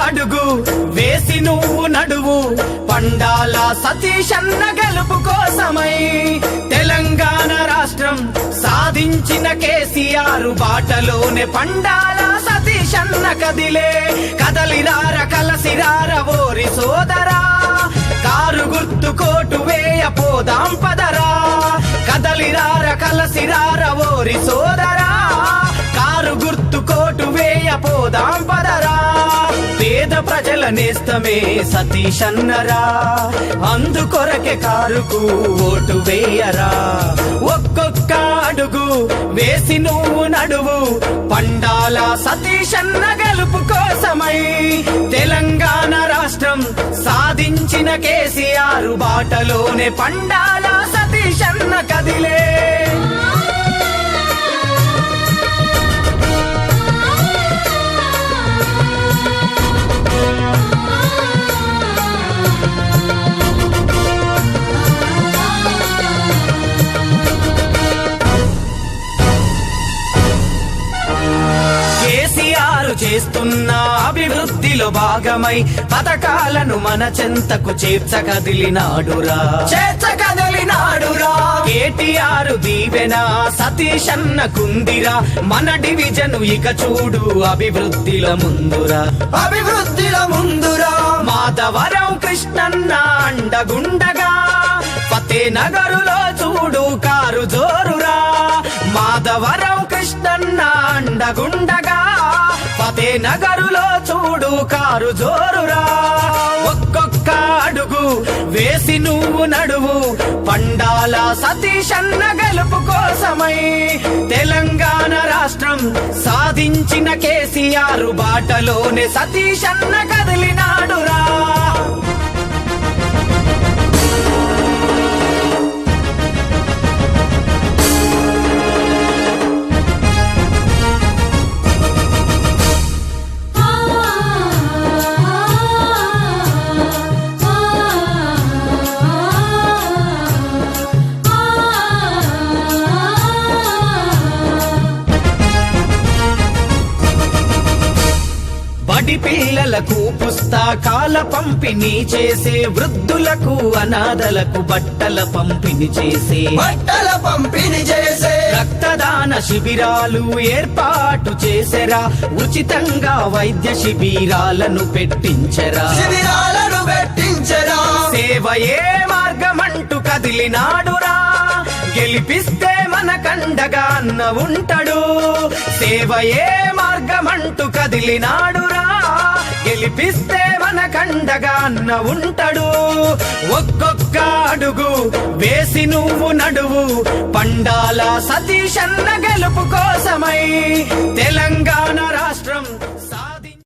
అడుగు వేసి నువ్వు నడువు పండాల సతీశన్న గెలుపు కోసమై తెలంగాణ రాష్ట్రం సాధించిన కేసీఆర్ బాటలోనే పండాల సతీశన్న కదిలే కదలిరార కలసిరార ఓరి సోదరా కారు గుర్తు కోటు వేయ పోదాం పదరా కదలిరార కలసిరార ఓరి సోదరా కారు గుర్తు కోటు వేయ పోదాం పదరా పేద ప్రజల నేస్తమే సతీశన్నరా అందుకొరకే కారుకు ఓటు వేయరా ఒక్కొక్క అడుగు వేసి నువ్వు నడువు పండాల సతీశన్న గెలుపు కోసమై తెలంగాణ రాష్ట్రం సాధించిన కేసీఆర్ బాటలోనే పండాల సతీశన్న కదిలే చేస్తున్న అభివృద్ధిలో భాగమై పథకాలను మన చెంతకు చేర్చకదిలినాడురా కేటీఆర్ దీవెన సతీశన్న కుందిరా మన డివిజను ఇక చూడు అభివృద్ధిలో ముందురా మాధవరం కృష్ణన్న అండగుండగా ఫతేనగరులో చూడు కారు జోరురా మాధవరం కృష్ణన్న అండగుండగా ఫతేనగరులో చూడు కారు జోరురా ఒక్కొక్క అడుగు వేసి నువ్వు నడువు పండాల సతీశన్న గెలుపు కోసమై తెలంగాణ రాష్ట్రం సాధించిన కేసీఆర్ బాటలోనే సతీశన్న కదిలినాడురా బడి పిల్లలకు పుస్తకాల పంపిణీ చేసే వృద్ధులకు అనాథలకు బట్టల పంపిణీ చేసే రక్తదాన శిబిరాలు ఏర్పాటు చేసెరా ఉచితంగా వైద్య శిబిరాలను పెట్టించరా సేవయే మార్గమంటూ కదిలినాడురా గెలిపిస్తే మన కండగా అన్న ఉంటాడు సేవయే మార్గమంటూ కదిలినాడురా గెలిపిస్తే మన కండగా అన్న ఉంటాడు ఒక్కొక్క అడుగు వేసి నువ్వు నడువు పండాల సతీశన్న గెలుపు కోసమై తెలంగాణ రాష్ట్రం